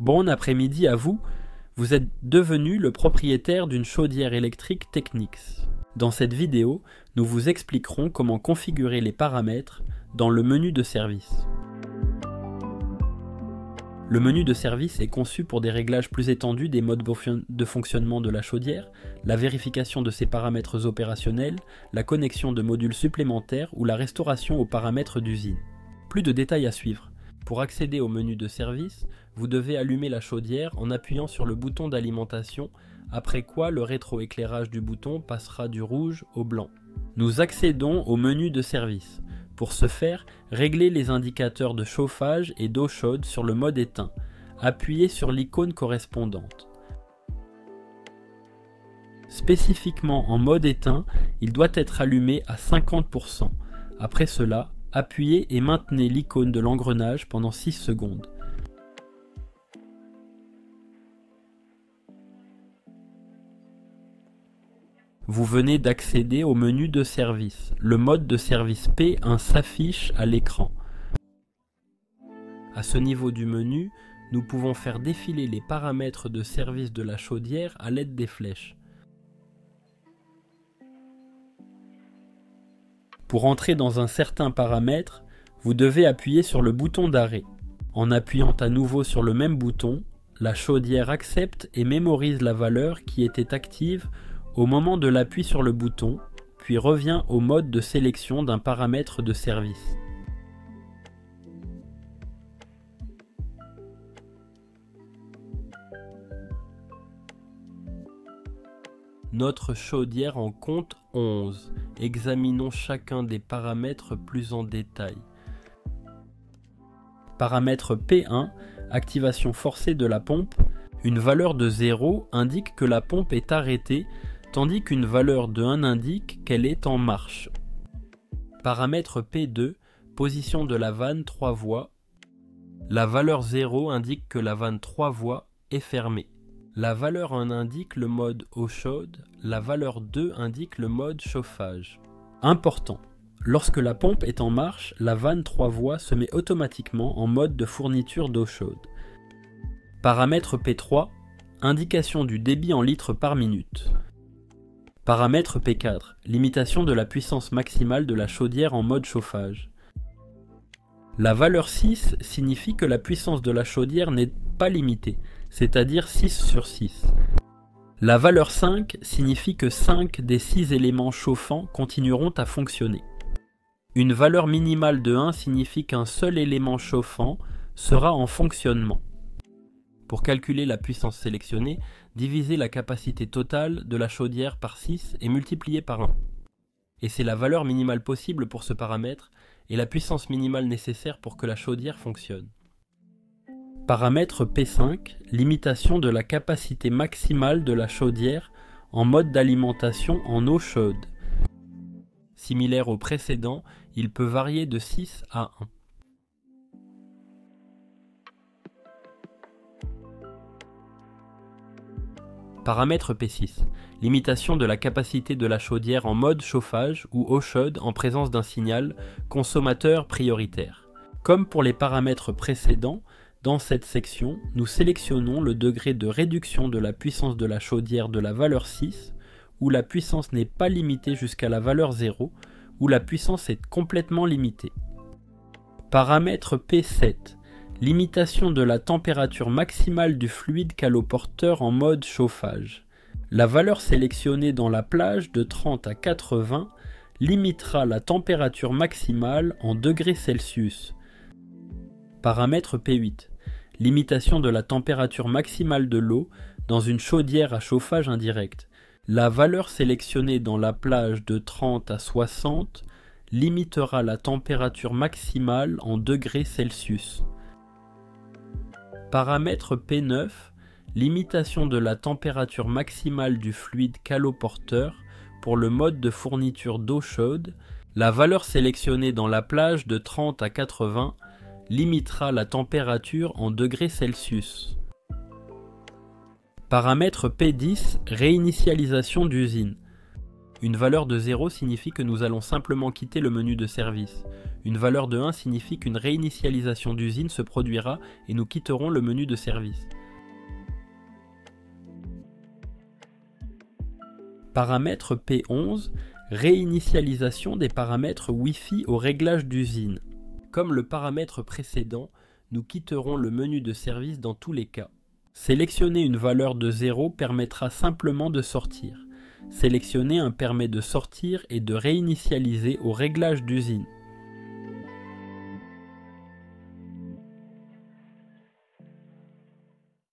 Bon après-midi à vous, vous êtes devenu le propriétaire d'une chaudière électrique Technics. Dans cette vidéo, nous vous expliquerons comment configurer les paramètres dans le menu de service. Le menu de service est conçu pour des réglages plus étendus des modes de fonctionnement de la chaudière, la vérification de ses paramètres opérationnels, la connexion de modules supplémentaires ou la restauration aux paramètres d'usine. Plus de détails à suivre. Pour accéder au menu de service, vous devez allumer la chaudière en appuyant sur le bouton d'alimentation, après quoi le rétroéclairage du bouton passera du rouge au blanc. Nous accédons au menu de service. Pour ce faire, réglez les indicateurs de chauffage et d'eau chaude sur le mode éteint. Appuyez sur l'icône correspondante. Spécifiquement en mode éteint, il doit être allumé à 50%. Après cela, appuyez et maintenez l'icône de l'engrenage pendant 6 secondes. Vous venez d'accéder au menu de service. Le mode de service P1 s'affiche à l'écran. À ce niveau du menu, nous pouvons faire défiler les paramètres de service de la chaudière à l'aide des flèches. Pour entrer dans un certain paramètre, vous devez appuyer sur le bouton d'arrêt. En appuyant à nouveau sur le même bouton, la chaudière accepte et mémorise la valeur qui était active au moment de l'appui sur le bouton, puis revient au mode de sélection d'un paramètre de service. Notre chaudière en compte 11. Examinons chacun des paramètres plus en détail. Paramètre P1, activation forcée de la pompe. Une valeur de 0 indique que la pompe est arrêtée, tandis qu'une valeur de 1 indique qu'elle est en marche. Paramètre P2, position de la vanne 3 voies. La valeur 0 indique que la vanne 3 voies est fermée. La valeur 1 indique le mode eau chaude, la valeur 2 indique le mode chauffage. Important, lorsque la pompe est en marche, la vanne 3 voies se met automatiquement en mode de fourniture d'eau chaude. Paramètre P3, indication du débit en litres par minute. Paramètre P4, limitation de la puissance maximale de la chaudière en mode chauffage. La valeur 6 signifie que la puissance de la chaudière n'est pas limitée, c'est-à-dire 6 sur 6. La valeur 5 signifie que 5 des 6 éléments chauffants continueront à fonctionner. Une valeur minimale de 1 signifie qu'un seul élément chauffant sera en fonctionnement. Pour calculer la puissance sélectionnée, divisez la capacité totale de la chaudière par 6 et multipliez par 1. Et c'est la valeur minimale possible pour ce paramètre et la puissance minimale nécessaire pour que la chaudière fonctionne. Paramètre P5, limitation de la capacité maximale de la chaudière en mode d'alimentation en eau chaude. Similaire au précédent, il peut varier de 6 à 1. Paramètre P6, limitation de la capacité de la chaudière en mode chauffage ou eau chaude en présence d'un signal consommateur prioritaire. Comme pour les paramètres précédents, dans cette section, nous sélectionnons le degré de réduction de la puissance de la chaudière de la valeur 6, où la puissance n'est pas limitée jusqu'à la valeur 0, où la puissance est complètement limitée. Paramètre P7, limitation de la température maximale du fluide caloporteur en mode chauffage. La valeur sélectionnée dans la plage de 30 à 80 limitera la température maximale en degrés Celsius. Paramètre P8, limitation de la température maximale de l'eau dans une chaudière à chauffage indirect. La valeur sélectionnée dans la plage de 30 à 60 limitera la température maximale en degrés Celsius. Paramètre P9, limitation de la température maximale du fluide caloporteur pour le mode de fourniture d'eau chaude. La valeur sélectionnée dans la plage de 30 à 80 limitera la température en degrés Celsius. Paramètre P10, réinitialisation d'usine. Une valeur de 0 signifie que nous allons simplement quitter le menu de service. Une valeur de 1 signifie qu'une réinitialisation d'usine se produira et nous quitterons le menu de service. Paramètre P11, réinitialisation des paramètres Wi-Fi au réglage d'usine. Comme le paramètre précédent, nous quitterons le menu de service dans tous les cas. Sélectionner une valeur de 0 permettra simplement de sortir. Sélectionner un permet de sortir et de réinitialiser au réglage d'usine.